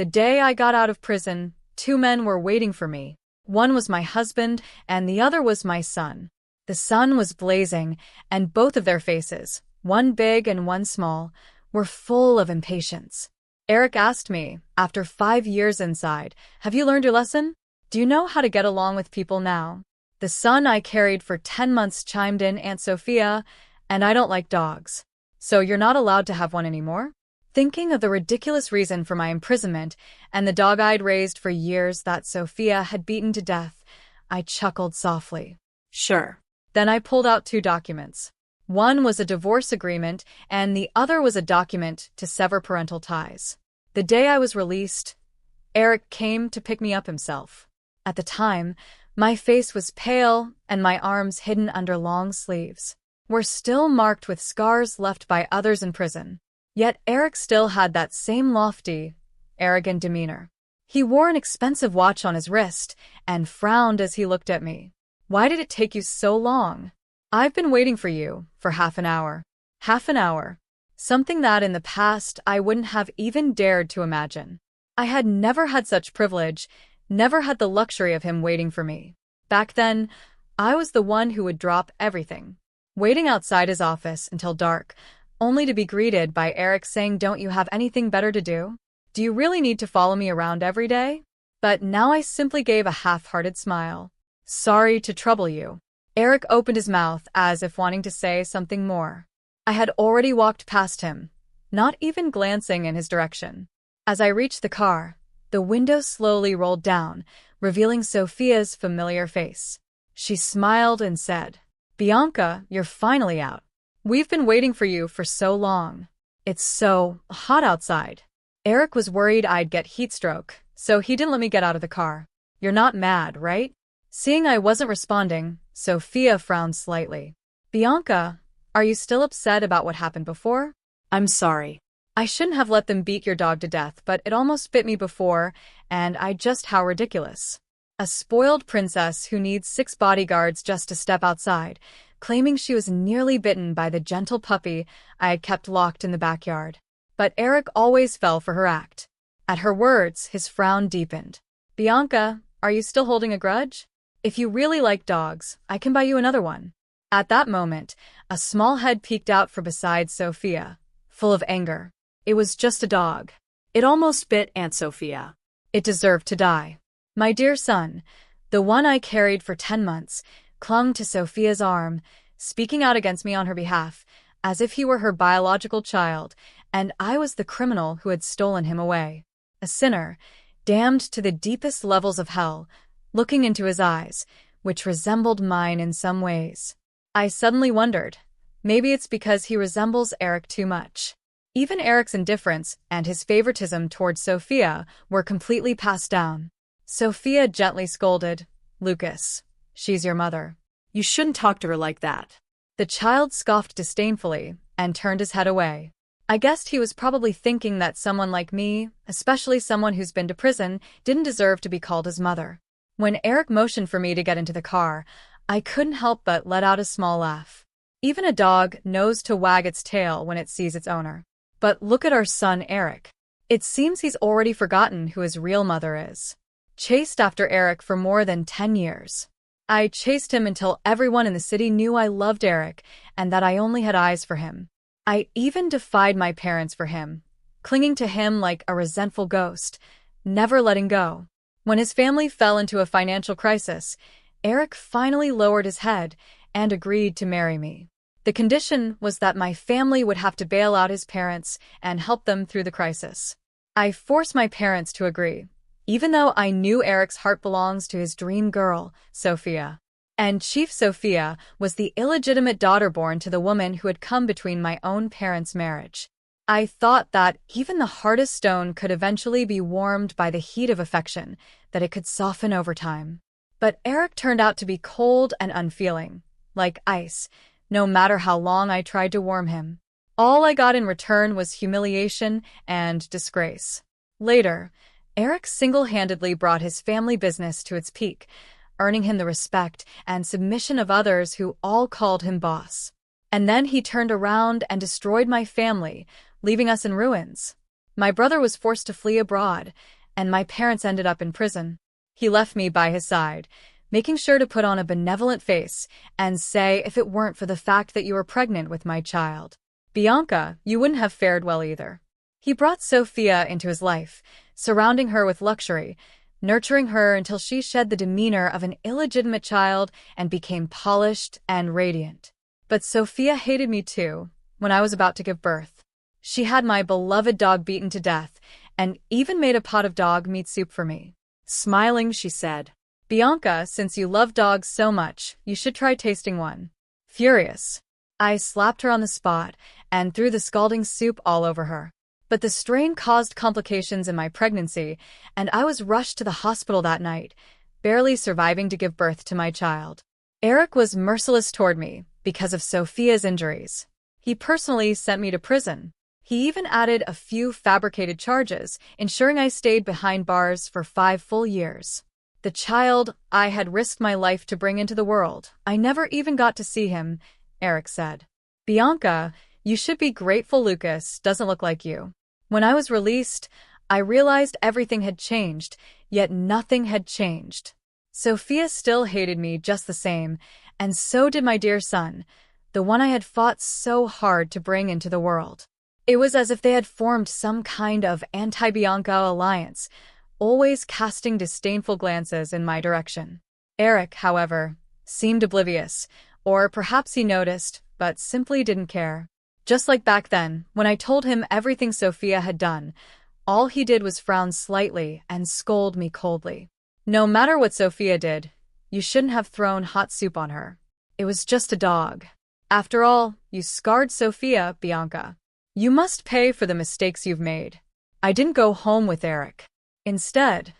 The day I got out of prison, two men were waiting for me. One was my husband, and the other was my son. The sun was blazing, and both of their faces, one big and one small, were full of impatience. Erick asked me, after 5 years inside, "Have you learned your lesson? Do you know how to get along with people now?" The son I carried for 10 months chimed in, "Aunt Sophia, and I don't like dogs. So you're not allowed to have one anymore?" Thinking of the ridiculous reason for my imprisonment and the dog I'd raised for years that Sophia had beaten to death, I chuckled softly. Sure. Then I pulled out 2 documents. One was a divorce agreement, and the other was a document to sever parental ties. The day I was released, Erick came to pick me up himself. At the time, my face was pale and my arms hidden under long sleeves were still marked with scars left by others in prison. Yet Erick still had that same lofty, arrogant demeanor. He wore an expensive watch on his wrist and frowned as he looked at me. "Why did it take you so long?" "I've been waiting for you for half an hour." Half an hour. Something that in the past I wouldn't have even dared to imagine. I had never had such privilege, never had the luxury of him waiting for me. Back then, I was the one who would drop everything, waiting outside his office until dark, only to be greeted by Erick saying, "Don't you have anything better to do? Do you really need to follow me around every day?" But now I simply gave a half-hearted smile. "Sorry to trouble you." Erick opened his mouth as if wanting to say something more. I had already walked past him, not even glancing in his direction. As I reached the car, the window slowly rolled down, revealing Sophia's familiar face. She smiled and said, "Bianca, you're finally out. We've been waiting for you for so long. It's so hot outside." Erick was worried I'd get heat stroke, so he didn't let me get out of the car. "You're not mad, right?" Seeing I wasn't responding, Sophia frowned slightly. "Bianca, are you still upset about what happened before?" "I'm sorry. I shouldn't have let them beat your dog to death, but it almost bit me before, and how ridiculous. A spoiled princess who needs 6 bodyguards just to step outside, claiming she was nearly bitten by the gentle puppy I had kept locked in the backyard." But Erick always fell for her act. At her words, his frown deepened. "Bianca, are you still holding a grudge? If you really like dogs, I can buy you another one." At that moment, a small head peeked out from beside Sophia, full of anger. "It was just a dog. It almost bit Aunt Sophia. It deserved to die." My dear son, the one I carried for 10 months, clung to Sophia's arm, speaking out against me on her behalf, as if he were her biological child, and I was the criminal who had stolen him away. A sinner, damned to the deepest levels of hell, looking into his eyes, which resembled mine in some ways. I suddenly wondered, maybe it's because he resembles Erick too much. Even Erick's indifference and his favoritism towards Sophia were completely passed down. Sophia gently scolded, "Lucas, she's your mother. You shouldn't talk to her like that." The child scoffed disdainfully and turned his head away. I guessed he was probably thinking that someone like me, especially someone who's been to prison, didn't deserve to be called his mother. When Erick motioned for me to get into the car, I couldn't help but let out a small laugh. Even a dog knows to wag its tail when it sees its owner. But look at our son Erick. It seems he's already forgotten who his real mother is. Chased after Erick for more than 10 years. I chased him until everyone in the city knew I loved Erick and that I only had eyes for him. I even defied my parents for him, clinging to him like a resentful ghost, never letting go. When his family fell into a financial crisis, Erick finally lowered his head and agreed to marry me. The condition was that my family would have to bail out his parents and help them through the crisis. I forced my parents to agree, even though I knew Erick's heart belongs to his dream girl, Sophia. And Chief Sophia was the illegitimate daughter born to the woman who had come between my own parents' marriage. I thought that even the hardest stone could eventually be warmed by the heat of affection, that it could soften over time. But Erick turned out to be cold and unfeeling, like ice, no matter how long I tried to warm him. All I got in return was humiliation and disgrace. Later, Erick single-handedly brought his family business to its peak, earning him the respect and submission of others who all called him boss. And then he turned around and destroyed my family, leaving us in ruins. My brother was forced to flee abroad, and my parents ended up in prison. He left me by his side, making sure to put on a benevolent face and say if it weren't for the fact that you were pregnant with my child, Bianca, you wouldn't have fared well either. He brought Sophia into his life, surrounding her with luxury, nurturing her until she shed the demeanor of an illegitimate child and became polished and radiant. But Sophia hated me too, when I was about to give birth. She had my beloved dog beaten to death, and even made a pot of dog meat soup for me. Smiling, she said, "Bianca, since you love dogs so much, you should try tasting one." Furious, I slapped her on the spot and threw the scalding soup all over her. But the strain caused complications in my pregnancy, and I was rushed to the hospital that night, barely surviving to give birth to my child. Erick was merciless toward me because of Sophia's injuries. He personally sent me to prison. He even added a few fabricated charges, ensuring I stayed behind bars for 5 full years. The child I had risked my life to bring into the world, I never even got to see him, Erick said. Bianca, you should be grateful Lucas doesn't look like you. When I was released, I realized everything had changed, yet nothing had changed. Sophia still hated me just the same, and so did my dear son, the one I had fought so hard to bring into the world. It was as if they had formed some kind of anti-Bianca alliance, always casting disdainful glances in my direction. Erick, however, seemed oblivious, or perhaps he noticed, but simply didn't care. Just like back then, when I told him everything Sophia had done, all he did was frown slightly and scold me coldly. No matter what Sophia did, you shouldn't have thrown hot soup on her. It was just a dog. After all, you scarred Sophia, Bianca. You must pay for the mistakes you've made. I didn't go home with Erick. Instead,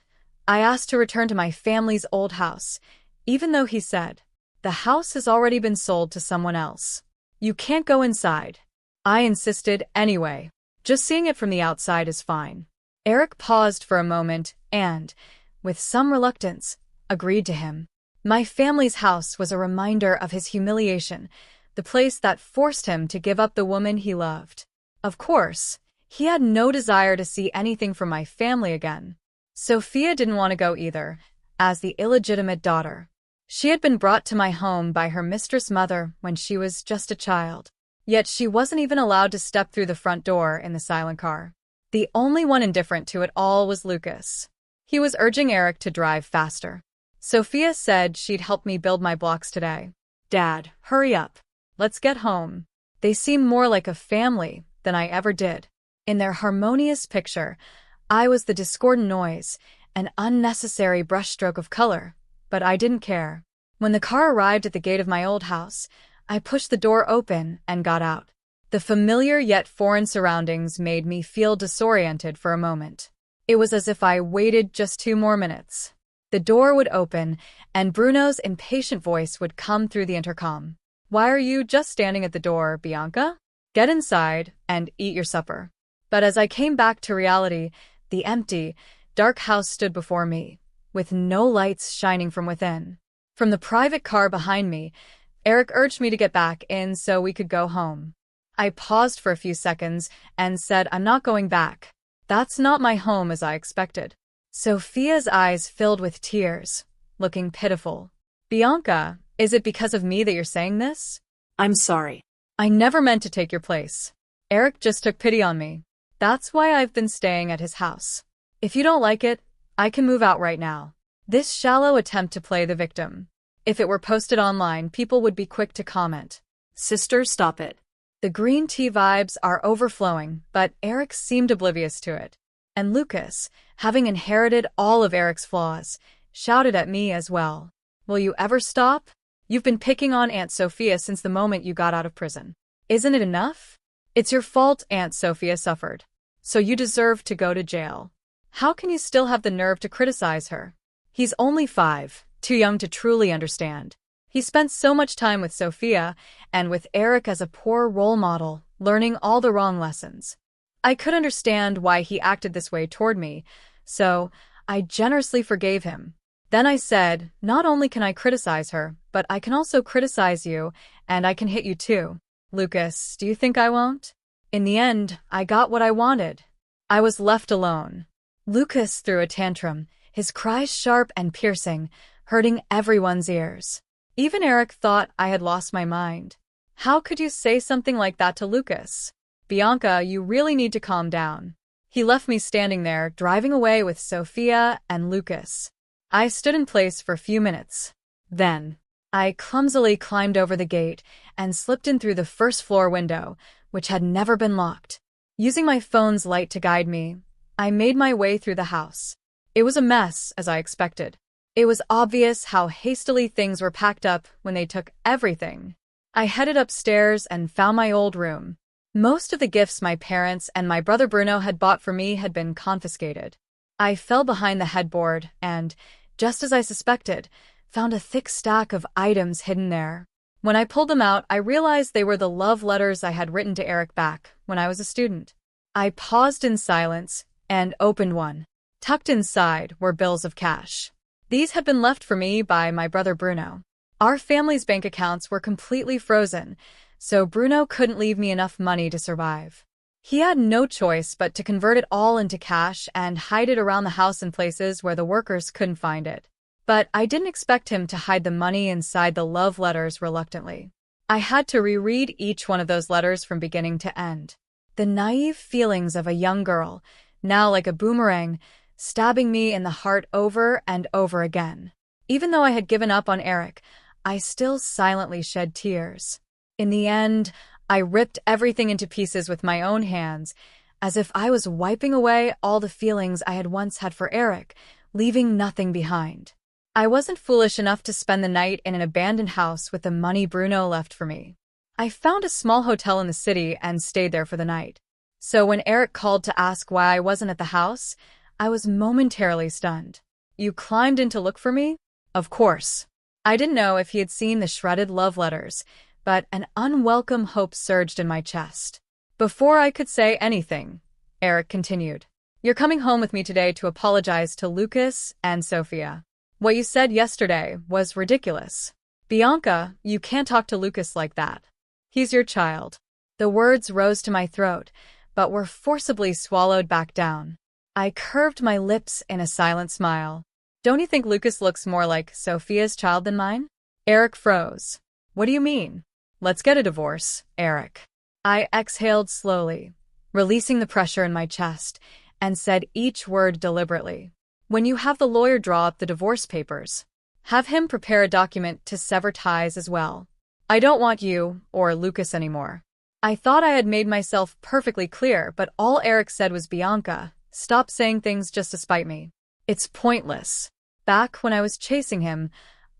I asked to return to my family's old house, even though he said, "The house has already been sold to someone else. You can't go inside." I insisted anyway. Just seeing it from the outside is fine. Erick paused for a moment and, with some reluctance, agreed to him. My family's house was a reminder of his humiliation, the place that forced him to give up the woman he loved. Of course, he had no desire to see anything from my family again. Sophia didn't want to go either, as the illegitimate daughter. She had been brought to my home by her mistress mother when she was just a child. Yet she wasn't even allowed to step through the front door in the silent car. The only one indifferent to it all was Lucas. He was urging Erick to drive faster. Sophia said she'd help me build my blocks today. "Dad, hurry up. Let's get home." They seemed more like a family than I ever did. In their harmonious picture, I was the discordant noise, an unnecessary brushstroke of color, but I didn't care. When the car arrived at the gate of my old house, I pushed the door open and got out. The familiar yet foreign surroundings made me feel disoriented for a moment. It was as if I waited just 2 more minutes. The door would open, and Bruno's impatient voice would come through the intercom. "Why are you just standing at the door, Bianca? Get inside and eat your supper." But as I came back to reality, the empty, dark house stood before me, with no lights shining from within. From the private car behind me, Erick urged me to get back in so we could go home. I paused for a few seconds and said, "I'm not going back. That's not my home as I expected." Sophia's eyes filled with tears, looking pitiful. "Bianca, is it because of me that you're saying this?" "I'm sorry. I never meant to take your place. Erick just took pity on me. That's why I've been staying at his house. If you don't like it, I can move out right now." This shallow attempt to play the victim. If it were posted online, people would be quick to comment, "Sister, stop it." The green tea vibes are overflowing, but Erick seemed oblivious to it. And Lucas, having inherited all of Erick's flaws, shouted at me as well. "Will you ever stop? You've been picking on Aunt Sophia since the moment you got out of prison. Isn't it enough? It's your fault Aunt Sophia suffered. So you deserve to go to jail. How can you still have the nerve to criticize her? He's only 5. Too young to truly understand. He spent so much time with Sophia and with Erick as a poor role model, learning all the wrong lessons. I could understand why he acted this way toward me, so I generously forgave him. Then I said, not only can I criticize her, but I can also criticize you, and I can hit you too. Lucas, do you think I won't? In the end, I got what I wanted. I was left alone. Lucas threw a tantrum, his cries sharp and piercing, hurting everyone's ears. Even Erick thought I had lost my mind. How could you say something like that to Lucas? Bianca, you really need to calm down. He left me standing there, driving away with Sophia and Lucas. I stood in place for a few minutes. Then, I clumsily climbed over the gate and slipped in through the first-floor window, which had never been locked. Using my phone's light to guide me, I made my way through the house. It was a mess, as I expected. It was obvious how hastily things were packed up when they took everything. I headed upstairs and found my old room. Most of the gifts my parents and my brother Bruno had bought for me had been confiscated. I fell behind the headboard and, just as I suspected, found a thick stack of items hidden there. When I pulled them out, I realized they were the love letters I had written to Erick back when I was a student. I paused in silence and opened one. Tucked inside were bills of cash. These had been left for me by my brother Bruno. Our family's bank accounts were completely frozen, so Bruno couldn't leave me enough money to survive. He had no choice but to convert it all into cash and hide it around the house in places where the workers couldn't find it. But I didn't expect him to hide the money inside the love letters reluctantly. I had to reread each one of those letters from beginning to end. The naive feelings of a young girl, now like a boomerang, stabbing me in the heart over and over again. Even though I had given up on Erick, I still silently shed tears. In the end, I ripped everything into pieces with my own hands, as if I was wiping away all the feelings I had once had for Erick, leaving nothing behind. I wasn't foolish enough to spend the night in an abandoned house with the money Bruno left for me. I found a small hotel in the city and stayed there for the night. So when Erick called to ask why I wasn't at the house, I was momentarily stunned. You climbed in to look for me? Of course. I didn't know if he had seen the shredded love letters, but an unwelcome hope surged in my chest. Before I could say anything, Erick continued. You're coming home with me today to apologize to Lucas and Sophia. What you said yesterday was ridiculous. Bianca, you can't talk to Lucas like that. He's your child. The words rose to my throat, but were forcibly swallowed back down. I curved my lips in a silent smile. Don't you think Lucas looks more like Sophia's child than mine? Erick froze. What do you mean? Let's get a divorce, Erick. I exhaled slowly, releasing the pressure in my chest, and said each word deliberately. When you have the lawyer draw up the divorce papers, have him prepare a document to sever ties as well. I don't want you or Lucas anymore. I thought I had made myself perfectly clear, but all Erick said was, Bianca, stop saying things just to spite me. It's pointless. Back when I was chasing him,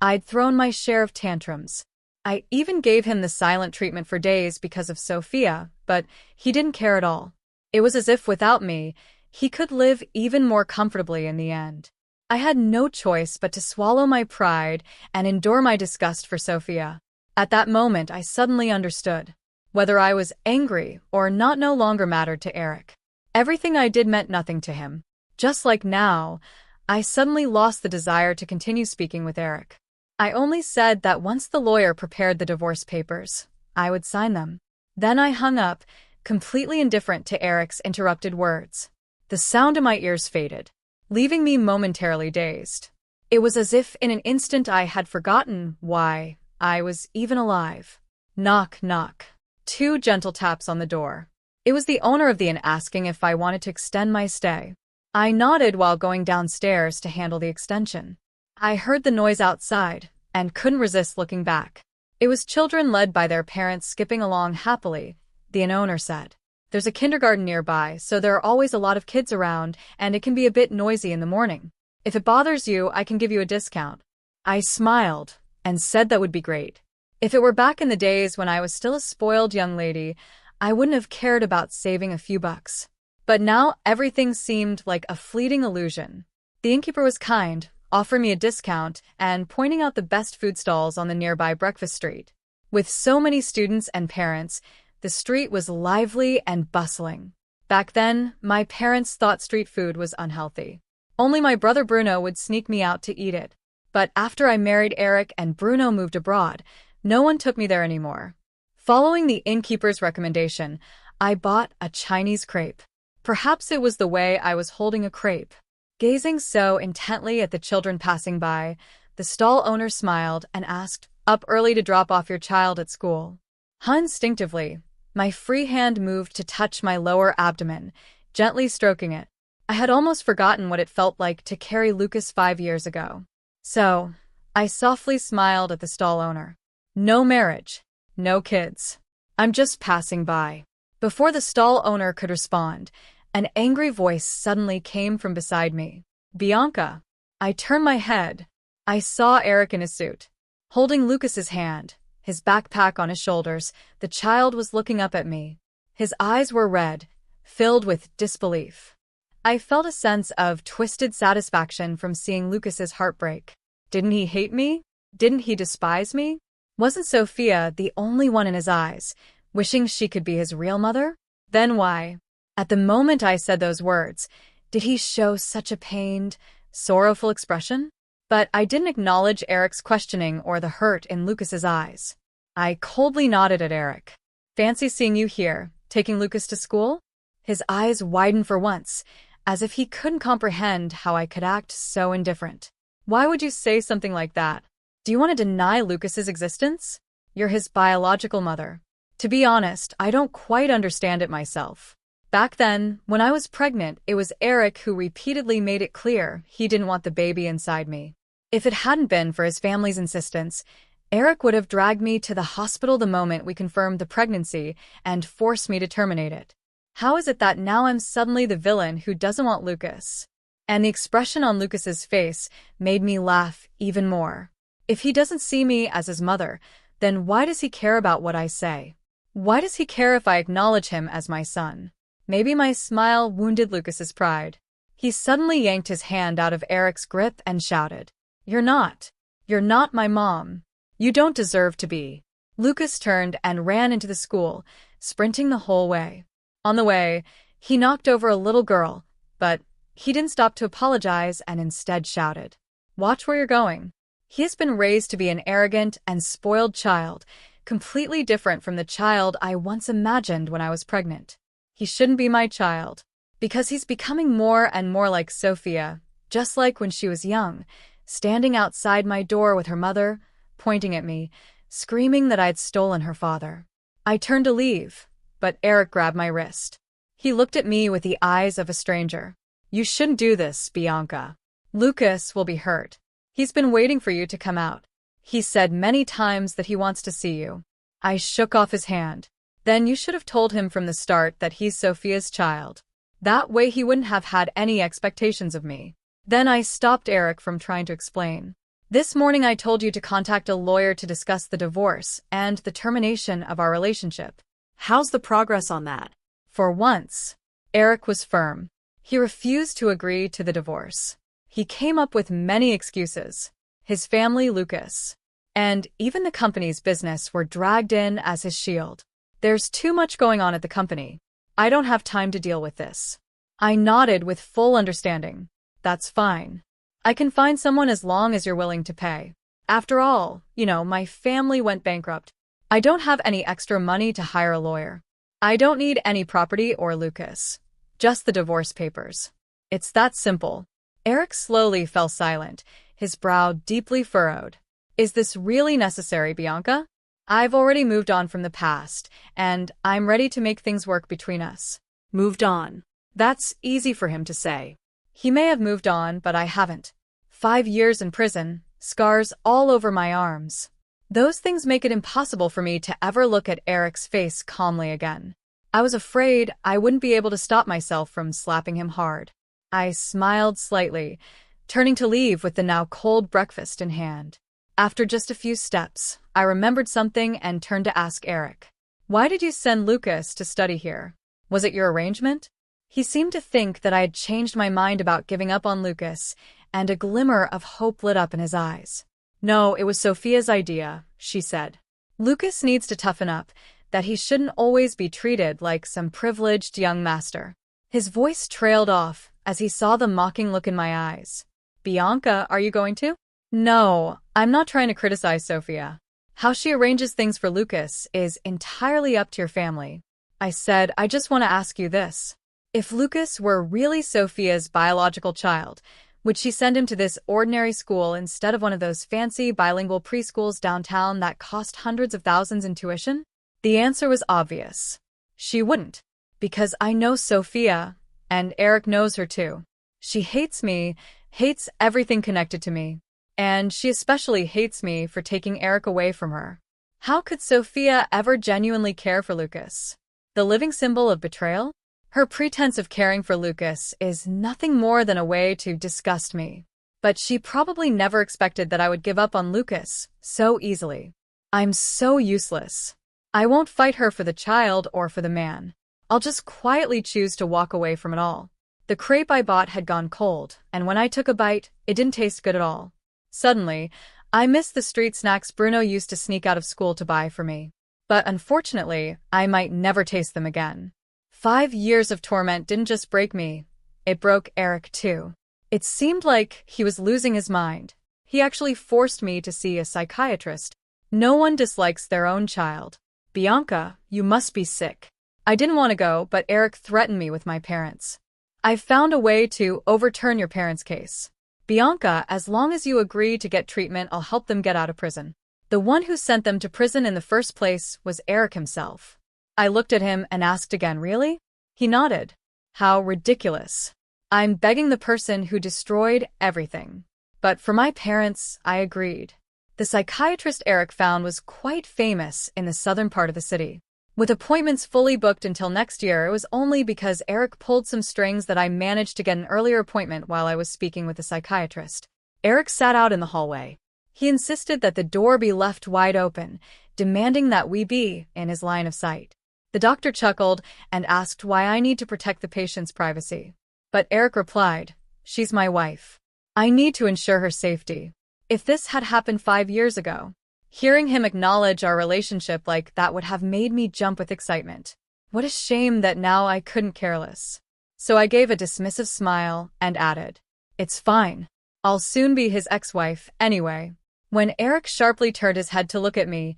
I'd thrown my share of tantrums. I even gave him the silent treatment for days because of Sophia, but he didn't care at all. It was as if without me, he could live even more comfortably in the end. I had no choice but to swallow my pride and endure my disgust for Sophia. At that moment, I suddenly understood. Whether I was angry or not no longer mattered to Erick. Everything I did meant nothing to him. Just like now, I suddenly lost the desire to continue speaking with Erick. I only said that once the lawyer prepared the divorce papers, I would sign them. Then I hung up, completely indifferent to Erick's interrupted words. The sound in my ears faded, leaving me momentarily dazed. It was as if in an instant I had forgotten why I was even alive. Knock, knock. 2 gentle taps on the door. It was the owner of the inn asking if I wanted to extend my stay. I nodded while going downstairs to handle the extension. I heard the noise outside and couldn't resist looking back. It was children led by their parents skipping along happily, the inn owner said. There's a kindergarten nearby, so there are always a lot of kids around, and it can be a bit noisy in the morning. If it bothers you, I can give you a discount. I smiled and said that would be great. If it were back in the days when I was still a spoiled young lady, I wouldn't have cared about saving a few bucks. But now everything seemed like a fleeting illusion. The innkeeper was kind, offering me a discount and pointing out the best food stalls on the nearby breakfast street. With so many students and parents, the street was lively and bustling. Back then, my parents thought street food was unhealthy. Only my brother Bruno would sneak me out to eat it. But after I married Erick and Bruno moved abroad, no one took me there anymore. Following the innkeeper's recommendation, I bought a Chinese crepe. Perhaps it was the way I was holding a crepe. Gazing so intently at the children passing by, the stall owner smiled and asked, "Up early to drop off your child at school?" Instinctively, my free hand moved to touch my lower abdomen, gently stroking it. I had almost forgotten what it felt like to carry Lucas 5 years ago. So, I softly smiled at the stall owner. "No marriage. No kids. I'm just passing by." Before the stall owner could respond, an angry voice suddenly came from beside me. "Bianca." I turned my head. I saw Erick in his suit, holding Lucas's hand, his backpack on his shoulders. The child was looking up at me. His eyes were red, filled with disbelief. I felt a sense of twisted satisfaction from seeing Lucas's heartbreak. Didn't he hate me? Didn't he despise me? Wasn't Sophia the only one in his eyes, wishing she could be his real mother? Then why, at the moment I said those words, did he show such a pained, sorrowful expression? But I didn't acknowledge Erick's questioning or the hurt in Lucas's eyes. I coldly nodded at Erick. "Fancy seeing you here, taking Lucas to school?" His eyes widened for once, as if he couldn't comprehend how I could act so indifferent. "Why would you say something like that? Do you want to deny Lucas's existence? You're his biological mother." To be honest, I don't quite understand it myself. Back then, when I was pregnant, it was Erick who repeatedly made it clear he didn't want the baby inside me. If it hadn't been for his family's insistence, Erick would have dragged me to the hospital the moment we confirmed the pregnancy and forced me to terminate it. How is it that now I'm suddenly the villain who doesn't want Lucas? And the expression on Lucas's face made me laugh even more. If he doesn't see me as his mother, then why does he care about what I say? Why does he care if I acknowledge him as my son? Maybe my smile wounded Lucas's pride. He suddenly yanked his hand out of Erick's grip and shouted, You're not my mom. You don't deserve to be." Lucas turned and ran into the school, sprinting the whole way. On the way, he knocked over a little girl, but he didn't stop to apologize and instead shouted, "Watch where you're going." He has been raised to be an arrogant and spoiled child, completely different from the child I once imagined when I was pregnant. He shouldn't be my child, because he's becoming more and more like Sophia, just like when she was young, standing outside my door with her mother, pointing at me, screaming that I'd stolen her father. I turned to leave, but Erick grabbed my wrist. He looked at me with the eyes of a stranger. "You shouldn't do this, Bianca. Lucas will be hurt. He's been waiting for you to come out. He said many times that he wants to see you." I shook off his hand. "Then you should have told him from the start that he's Sophia's child. That way he wouldn't have had any expectations of me." Then I stopped Erick from trying to explain. "This morning I told you to contact a lawyer to discuss the divorce and the termination of our relationship. How's the progress on that?" For once, Erick was firm. He refused to agree to the divorce. He came up with many excuses. His family, Lucas, and even the company's business were dragged in as his shield. "There's too much going on at the company. I don't have time to deal with this." I nodded with full understanding. "That's fine. I can find someone as long as you're willing to pay. After all, my family went bankrupt. I don't have any extra money to hire a lawyer. I don't need any property or Lucas. Just the divorce papers. It's that simple." Erick slowly fell silent, his brow deeply furrowed. "Is this really necessary, Bianca? I've already moved on from the past, and I'm ready to make things work between us." "Moved on?" That's easy for him to say. He may have moved on, but I haven't. 5 years in prison, scars all over my arms. Those things make it impossible for me to ever look at Erick's face calmly again. I was afraid I wouldn't be able to stop myself from slapping him hard. I smiled slightly, turning to leave with the now cold breakfast in hand. After just a few steps, I remembered something and turned to ask Erick, "Why did you send Lucas to study here? Was it your arrangement?" He seemed to think that I had changed my mind about giving up on Lucas, and a glimmer of hope lit up in his eyes. "No, it was Sophia's idea," she said. "Lucas needs to toughen up, that he shouldn't always be treated like some privileged young master." His voice trailed off as he saw the mocking look in my eyes. "Bianca, are you going to?" "No, I'm not trying to criticize Sophia. How she arranges things for Lucas is entirely up to your family." I said, "I just want to ask you this. If Lucas were really Sophia's biological child, would she send him to this ordinary school instead of one of those fancy bilingual preschools downtown that cost hundreds of thousands in tuition? The answer was obvious. She wouldn't. Because I know Sophia, and Erick knows her too. She hates me, hates everything connected to me. And she especially hates me for taking Erick away from her. How could Sophia ever genuinely care for Lucas? The living symbol of betrayal? Her pretense of caring for Lucas is nothing more than a way to disgust me. But she probably never expected that I would give up on Lucas so easily. I'm so useless. I won't fight her for the child or for the man. I'll just quietly choose to walk away from it all. The crepe I bought had gone cold, and when I took a bite, it didn't taste good at all. Suddenly, I missed the street snacks Bruno used to sneak out of school to buy for me. But unfortunately, I might never taste them again. 5 years of torment didn't just break me, it broke Erick too. It seemed like he was losing his mind. He actually forced me to see a psychiatrist. No one dislikes their own child. Bianca, you must be sick. I didn't want to go, but Erick threatened me with my parents. I've found a way to overturn your parents' case. Bianca, as long as you agree to get treatment, I'll help them get out of prison. The one who sent them to prison in the first place was Erick himself. I looked at him and asked again, really? He nodded. How ridiculous. I'm begging the person who destroyed everything. But for my parents, I agreed. The psychiatrist Erick found was quite famous in the southern part of the city. With appointments fully booked until next year, it was only because Erick pulled some strings that I managed to get an earlier appointment while I was speaking with the psychiatrist. Erick sat out in the hallway. He insisted that the door be left wide open, demanding that we be in his line of sight. The doctor chuckled and asked why I need to protect the patient's privacy. But Erick replied, she's my wife. I need to ensure her safety. If this had happened 5 years ago, hearing him acknowledge our relationship like that would have made me jump with excitement. What a shame that now I couldn't care less. So I gave a dismissive smile and added, it's fine. I'll soon be his ex-wife anyway. When Erick sharply turned his head to look at me,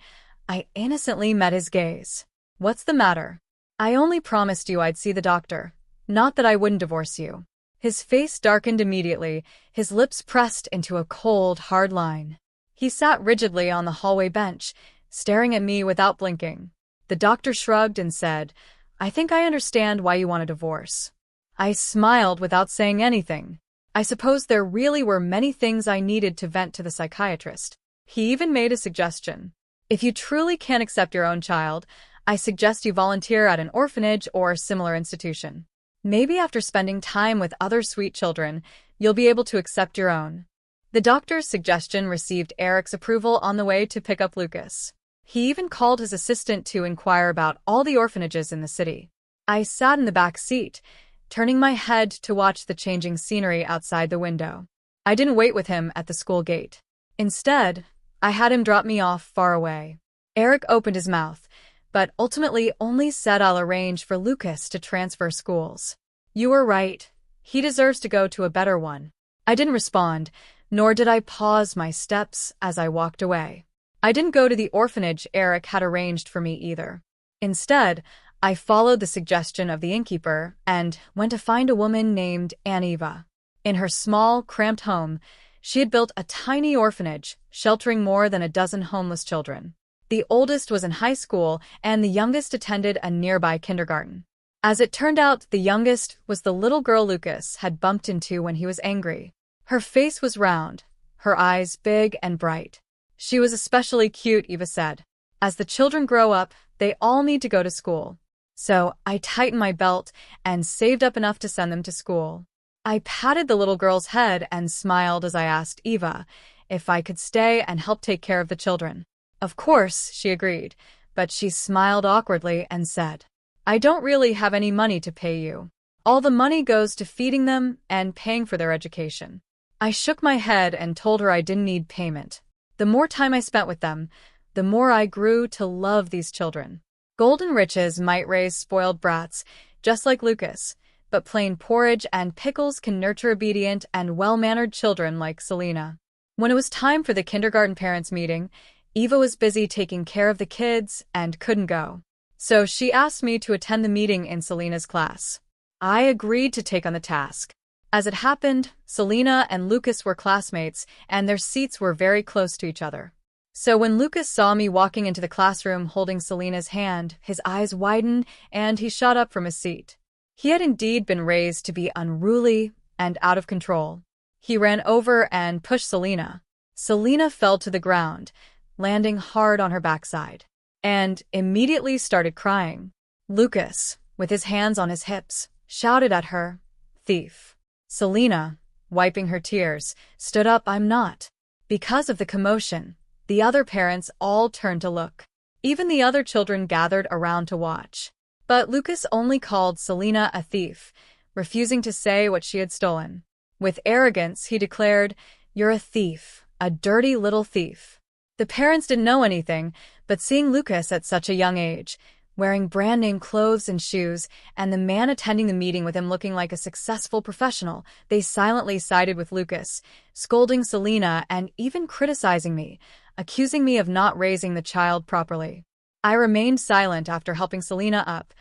I innocently met his gaze. What's the matter? I only promised you I'd see the doctor, not that I wouldn't divorce you. His face darkened immediately, his lips pressed into a cold, hard line. He sat rigidly on the hallway bench, staring at me without blinking. The doctor shrugged and said, I think I understand why you want a divorce. I smiled without saying anything. I suppose there really were many things I needed to vent to the psychiatrist. He even made a suggestion. If you truly can't accept your own child, I suggest you volunteer at an orphanage or similar institution. Maybe after spending time with other sweet children, you'll be able to accept your own. The doctor's suggestion received Erick's approval on the way to pick up Lucas. He even called his assistant to inquire about all the orphanages in the city. I sat in the back seat, turning my head to watch the changing scenery outside the window. I didn't wait with him at the school gate. Instead, I had him drop me off far away. Erick opened his mouth, but ultimately only said I'll arrange for Lucas to transfer schools. You were right. He deserves to go to a better one. I didn't respond, nor did I pause my steps as I walked away. I didn't go to the orphanage Erick had arranged for me either. Instead, I followed the suggestion of the innkeeper and went to find a woman named Eva. In her small, cramped home, she had built a tiny orphanage, sheltering more than a dozen homeless children. The oldest was in high school, and the youngest attended a nearby kindergarten. As it turned out, the youngest was the little girl Lucas had bumped into when he was angry. Her face was round, her eyes big and bright. She was especially cute, Eva said. As the children grow up, they all need to go to school. So I tightened my belt and saved up enough to send them to school. I patted the little girl's head and smiled as I asked Eva if I could stay and help take care of the children. Of course, she agreed, but she smiled awkwardly and said, I don't really have any money to pay you. All the money goes to feeding them and paying for their education. I shook my head and told her I didn't need payment. The more time I spent with them, the more I grew to love these children. Golden riches might raise spoiled brats, just like Lucas, but plain porridge and pickles can nurture obedient and well-mannered children like Selena. When it was time for the kindergarten parents' meeting, Eva was busy taking care of the kids and couldn't go. So she asked me to attend the meeting in Selena's class. I agreed to take on the task. As it happened, Selena and Lucas were classmates, and their seats were very close to each other. So when Lucas saw me walking into the classroom holding Selena's hand, his eyes widened and he shot up from his seat. He had indeed been raised to be unruly and out of control. He ran over and pushed Selena. Selena fell to the ground, landing hard on her backside, and immediately started crying. Lucas, with his hands on his hips, shouted at her, "Thief." Selena, wiping her tears, stood up. "I'm not." Because of the commotion, the other parents all turned to look. Even the other children gathered around to watch. But Lucas only called Selena a thief, refusing to say what she had stolen. With arrogance, he declared, "You're a thief, a dirty little thief." The parents didn't know anything, but seeing Lucas at such a young age, wearing brand-name clothes and shoes, and the man attending the meeting with him looking like a successful professional, they silently sided with Lucas, scolding Selena and even criticizing me, accusing me of not raising the child properly. I remained silent after helping Selena up,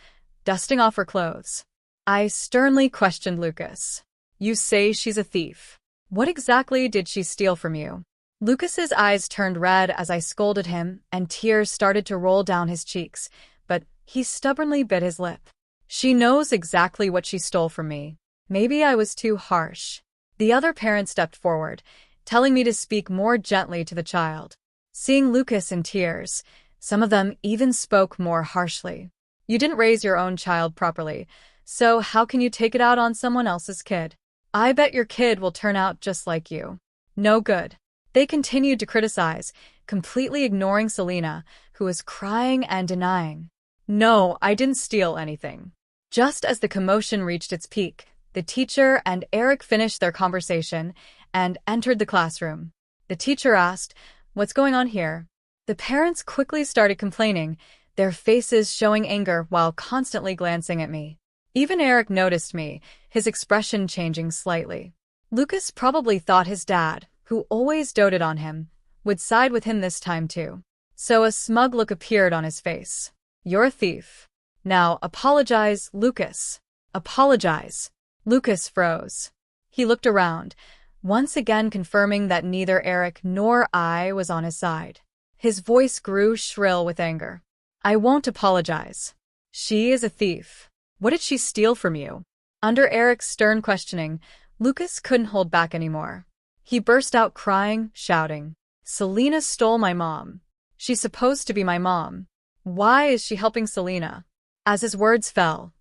dusting off her clothes. I sternly questioned Lucas. "You say she's a thief. What exactly did she steal from you?" Lucas's eyes turned red as I scolded him, and tears started to roll down his cheeks, but he stubbornly bit his lip. "She knows exactly what she stole from me. Maybe I was too harsh." The other parent stepped forward, telling me to speak more gently to the child. Seeing Lucas in tears, some of them even spoke more harshly. "You didn't raise your own child properly, so how can you take it out on someone else's kid? I bet your kid will turn out just like you. No good." They continued to criticize, completely ignoring Selena, who was crying and denying. "No, I didn't steal anything." Just as the commotion reached its peak, the teacher and Erick finished their conversation and entered the classroom. The teacher asked, "What's going on here?" The parents quickly started complaining, their faces showing anger while constantly glancing at me. Even Erick noticed me, his expression changing slightly. Lucas probably thought his dad, who always doted on him, would side with him this time too. So a smug look appeared on his face. "You're a thief. Now apologize, Lucas. Apologize." Lucas froze. He looked around, once again confirming that neither Erick nor I was on his side. His voice grew shrill with anger. "I won't apologize. She is a thief. What did she steal from you?" Under Erick's stern questioning, Lucas couldn't hold back anymore. He burst out crying, shouting, "Selena stole my mom. She's supposed to be my mom. Why is she helping Selena?" As his words fell,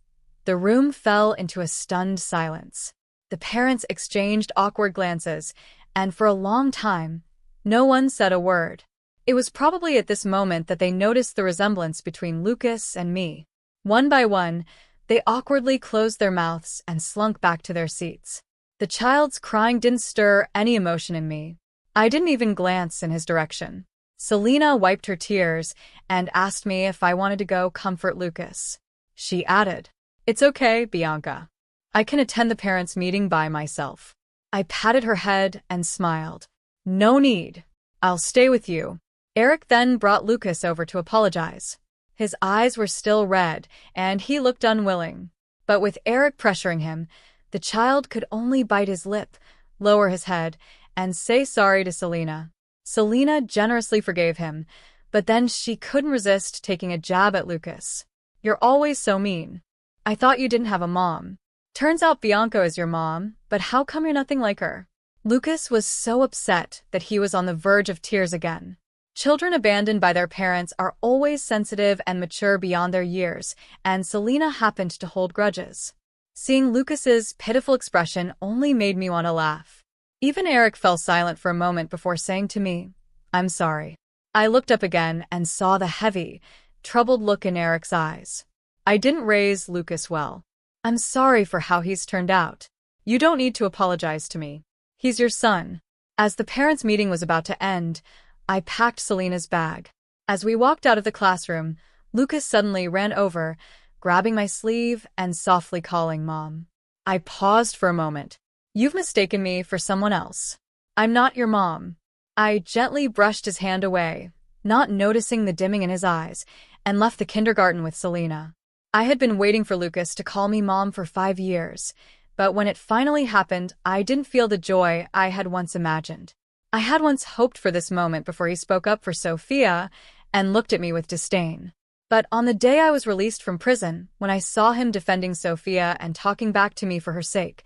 the room fell into a stunned silence. The parents exchanged awkward glances, and for a long time, no one said a word. It was probably at this moment that they noticed the resemblance between Lucas and me. One by one, they awkwardly closed their mouths and slunk back to their seats. The child's crying didn't stir any emotion in me. I didn't even glance in his direction. Selena wiped her tears and asked me if I wanted to go comfort Lucas. She added, "It's okay, Bianca. I can attend the parents' meeting by myself." I patted her head and smiled. "No need. I'll stay with you." Erick then brought Lucas over to apologize. His eyes were still red, and he looked unwilling. But with Erick pressuring him, the child could only bite his lip, lower his head, and say sorry to Selena. Selena generously forgave him, but then she couldn't resist taking a jab at Lucas. "You're always so mean. I thought you didn't have a mom. Turns out Bianca is your mom, but how come you're nothing like her?" Lucas was so upset that he was on the verge of tears again. Children abandoned by their parents are always sensitive and mature beyond their years, and Selena happened to hold grudges. Seeing Lucas's pitiful expression only made me want to laugh. Even Erick fell silent for a moment before saying to me, "I'm sorry." I looked up again and saw the heavy, troubled look in Erick's eyes. "I didn't raise Lucas well. I'm sorry for how he's turned out. You don't need to apologize to me. He's your son." As the parents' meeting was about to end, I packed Selena's bag. As we walked out of the classroom, Lucas suddenly ran over, grabbing my sleeve and softly calling Mom. I paused for a moment. "You've mistaken me for someone else. I'm not your mom." I gently brushed his hand away, not noticing the dimming in his eyes, and left the kindergarten with Selena. I had been waiting for Lucas to call me mom for 5 years, but when it finally happened, I didn't feel the joy I had once imagined. I had once hoped for this moment before he spoke up for Sophia and looked at me with disdain. But on the day I was released from prison, when I saw him defending Sophia and talking back to me for her sake,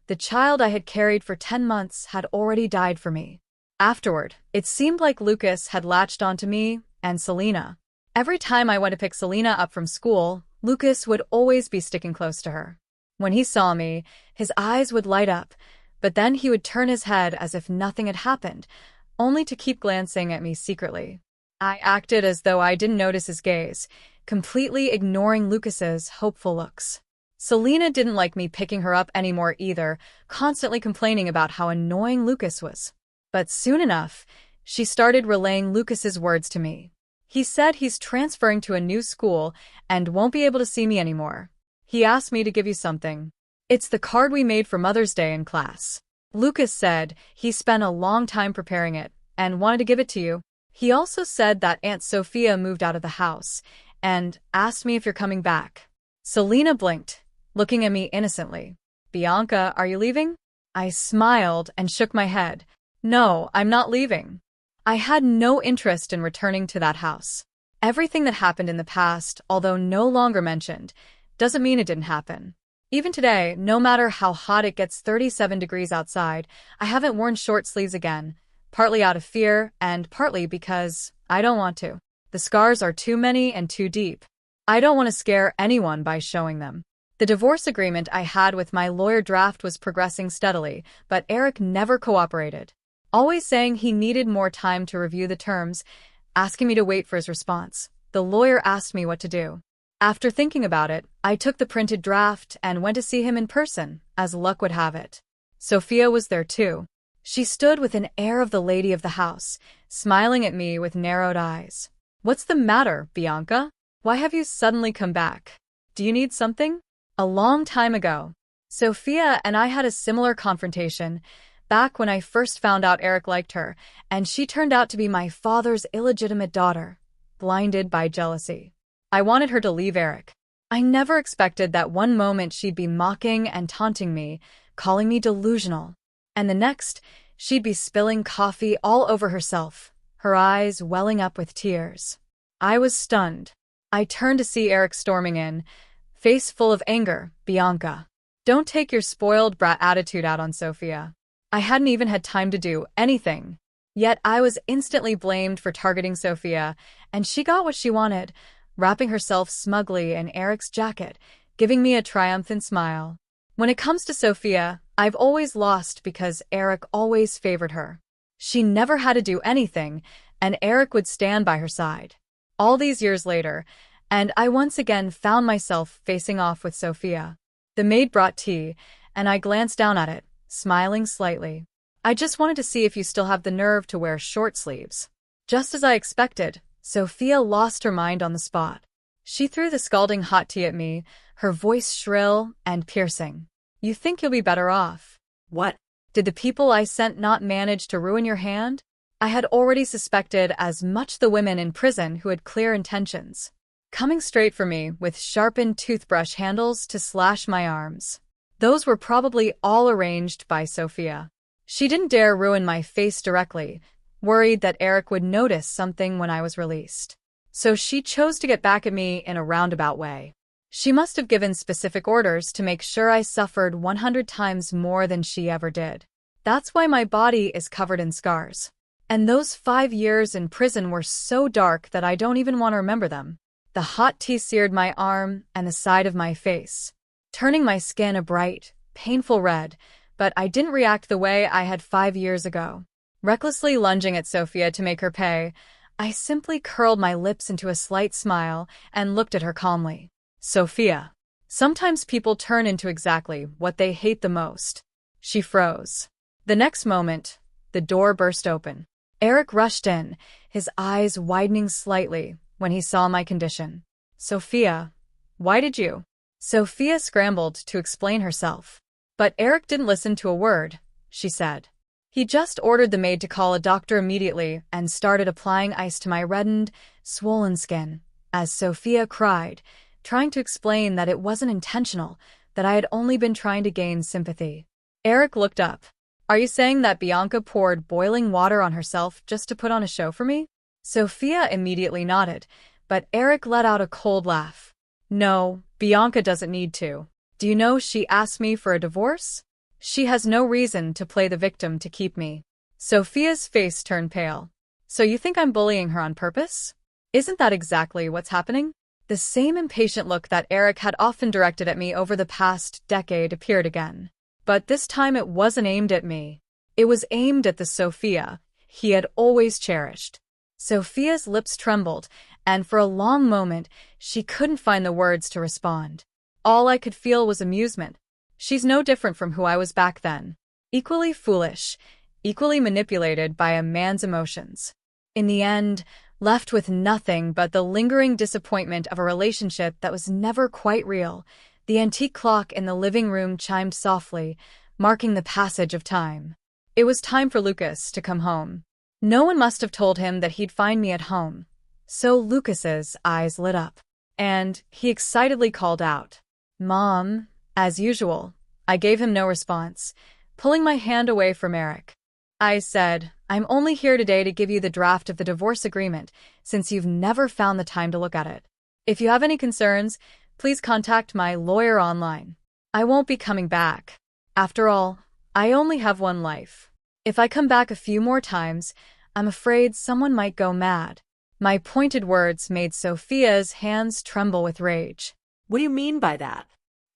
the child I had carried for 10 months had already died for me. Afterward, it seemed like Lucas had latched onto me and Selena. Every time I went to pick Selena up from school, Lucas would always be sticking close to her. When he saw me, his eyes would light up, but then he would turn his head as if nothing had happened, only to keep glancing at me secretly. I acted as though I didn't notice his gaze, completely ignoring Lucas's hopeful looks. Selena didn't like me picking her up anymore either, constantly complaining about how annoying Lucas was. But soon enough, she started relaying Lucas's words to me. He said he's transferring to a new school and won't be able to see me anymore. He asked me to give you something. It's the card we made for Mother's Day in class. Lucas said he spent a long time preparing it and wanted to give it to you. He also said that Aunt Sophia moved out of the house and asked me if you're coming back. Selena blinked, looking at me innocently. Bianca, are you leaving? I smiled and shook my head. No, I'm not leaving. I had no interest in returning to that house. Everything that happened in the past, although no longer mentioned, doesn't mean it didn't happen. Even today, no matter how hot it gets 37 degrees outside, I haven't worn short sleeves again, partly out of fear and partly because I don't want to. The scars are too many and too deep. I don't want to scare anyone by showing them. The divorce agreement I had with my lawyer draft was progressing steadily, but Erick never cooperated, always saying he needed more time to review the terms, asking me to wait for his response. The lawyer asked me what to do. After thinking about it, I took the printed draft and went to see him in person, as luck would have it. Sophia was there too. She stood with an air of the lady of the house, smiling at me with narrowed eyes. What's the matter, Bianca? Why have you suddenly come back? Do you need something? A long time ago, Sophia and I had a similar confrontation, back when I first found out Erick liked her, and she turned out to be my father's illegitimate daughter, blinded by jealousy. I wanted her to leave Erick. I never expected that one moment she'd be mocking and taunting me, calling me delusional, and the next, she'd be spilling coffee all over herself, her eyes welling up with tears. I was stunned. I turned to see Erick storming in, face full of anger. Bianca, don't take your spoiled brat attitude out on Sophia. I hadn't even had time to do anything. Yet I was instantly blamed for targeting Sophia, and she got what she wanted, wrapping herself smugly in Erick's jacket, giving me a triumphant smile. When it comes to Sophia, I've always lost because Erick always favored her. She never had to do anything, and Erick would stand by her side. All these years later, and I once again found myself facing off with Sophia. The maid brought tea, and I glanced down at it, smiling slightly. I just wanted to see if you still have the nerve to wear short sleeves. Just as I expected, Sophia lost her mind on the spot. She threw the scalding hot tea at me, her voice shrill and piercing. You think you'll be better off. What? Did the people I sent not manage to ruin your hand? I had already suspected as much the women in prison who had clear intentions, coming straight for me with sharpened toothbrush handles to slash my arms. Those were probably all arranged by Sophia. She didn't dare ruin my face directly, worried that Erick would notice something when I was released. So she chose to get back at me in a roundabout way. She must have given specific orders to make sure I suffered 100 times more than she ever did. That's why my body is covered in scars. And those 5 years in prison were so dark that I don't even want to remember them. The hot tea seared my arm and the side of my face, turning my skin a bright, painful red, but I didn't react the way I had 5 years ago. Recklessly lunging at Sophia to make her pay, I simply curled my lips into a slight smile and looked at her calmly. Sophia, sometimes people turn into exactly what they hate the most. She froze. The next moment, the door burst open. Erick rushed in, his eyes widening slightly when he saw my condition. Sophia, why did you? Sophia scrambled to explain herself. But Erick didn't listen to a word, she said. He just ordered the maid to call a doctor immediately and started applying ice to my reddened, swollen skin. As Sophia cried, trying to explain that it wasn't intentional, that I had only been trying to gain sympathy. Erick looked up. Are you saying that Bianca poured boiling water on herself just to put on a show for me? Sophia immediately nodded, but Erick let out a cold laugh. No, Bianca doesn't need to. Do you know she asked me for a divorce? She has no reason to play the victim to keep me. Sophia's face turned pale. So you think I'm bullying her on purpose? Isn't that exactly what's happening? The same impatient look that Erick had often directed at me over the past decade appeared again. But this time it wasn't aimed at me. It was aimed at the Sophia he had always cherished. Sophia's lips trembled, and for a long moment, she couldn't find the words to respond. All I could feel was amusement. She's no different from who I was back then. Equally foolish, equally manipulated by a man's emotions. In the end, left with nothing but the lingering disappointment of a relationship that was never quite real, the antique clock in the living room chimed softly, marking the passage of time. It was time for Lucas to come home. No one must have told him that he'd find me at home. So Lucas's eyes lit up, and he excitedly called out, "Mom," as usual. I gave him no response, pulling my hand away from Erick. I said, "I'm only here today to give you the draft of the divorce agreement, since you've never found the time to look at it. If you have any concerns, please contact my lawyer online. I won't be coming back. After all, I only have one life. If I come back a few more times, I'm afraid someone might go mad." My pointed words made Sophia's hands tremble with rage. What do you mean by that?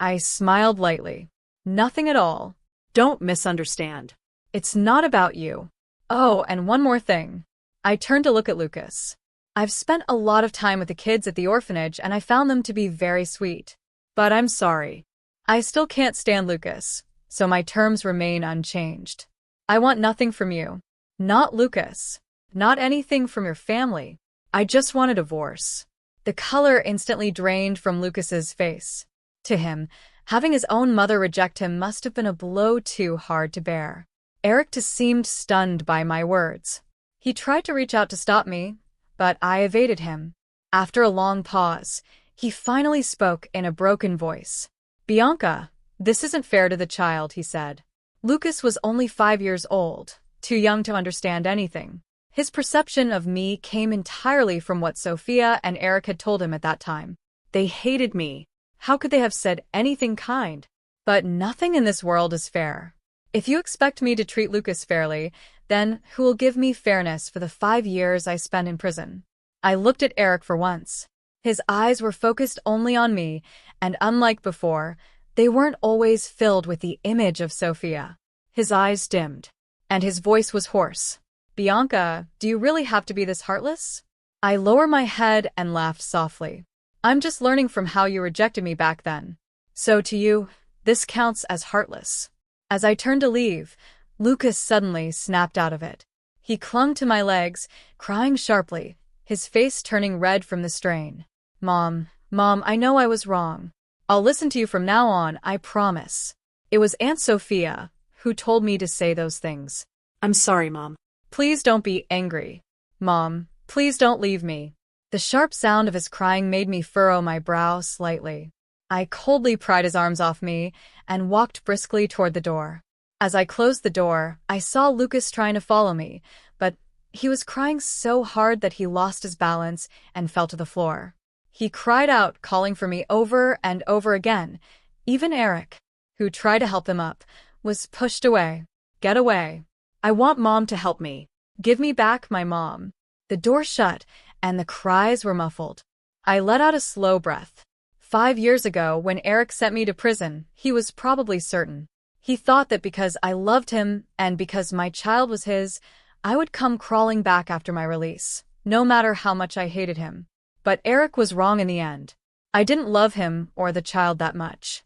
I smiled lightly. Nothing at all. Don't misunderstand. It's not about you. Oh, and one more thing. I turned to look at Lucas. I've spent a lot of time with the kids at the orphanage and I found them to be very sweet. But I'm sorry. I still can't stand Lucas, so my terms remain unchanged. I want nothing from you. Not Lucas. Not anything from your family. I just want a divorce. The color instantly drained from Lucas's face. To him, having his own mother reject him must have been a blow too hard to bear. Erick seemed stunned by my words. He tried to reach out to stop me, but I evaded him. After a long pause, he finally spoke in a broken voice. "Bianca, this isn't fair to the child," he said. Lucas was only 5 years old, too young to understand anything. His perception of me came entirely from what Sophia and Erick had told him at that time. They hated me. How could they have said anything kind? But nothing in this world is fair. If you expect me to treat Lucas fairly, then who will give me fairness for the 5 years I spent in prison? I looked at Erick for once. His eyes were focused only on me, and unlike before, they weren't always filled with the image of Sophia. His eyes dimmed, and his voice was hoarse. "Bianca, do you really have to be this heartless?" I lowered my head and laughed softly. "I'm just learning from how you rejected me back then. So to you, this counts as heartless." As I turned to leave, Lucas suddenly snapped out of it. He clung to my legs, crying sharply, his face turning red from the strain. Mom, I know I was wrong. I'll listen to you from now on, I promise." It was Aunt Sophia who told me to say those things. I'm sorry, Mom. "Please don't be angry. Mom, please don't leave me." The sharp sound of his crying made me furrow my brow slightly. I coldly pried his arms off me and walked briskly toward the door. As I closed the door, I saw Lucas trying to follow me, but he was crying so hard that he lost his balance and fell to the floor. He cried out, calling for me over and over again. Even Erick, who tried to help him up, was pushed away. "Get away. I want Mom to help me. Give me back my mom." The door shut, and the cries were muffled. I let out a slow breath. 5 years ago, when Erick sent me to prison, he was probably certain. He thought that because I loved him and because my child was his, I would come crawling back after my release, no matter how much I hated him. But Erick was wrong in the end. I didn't love him or the child that much.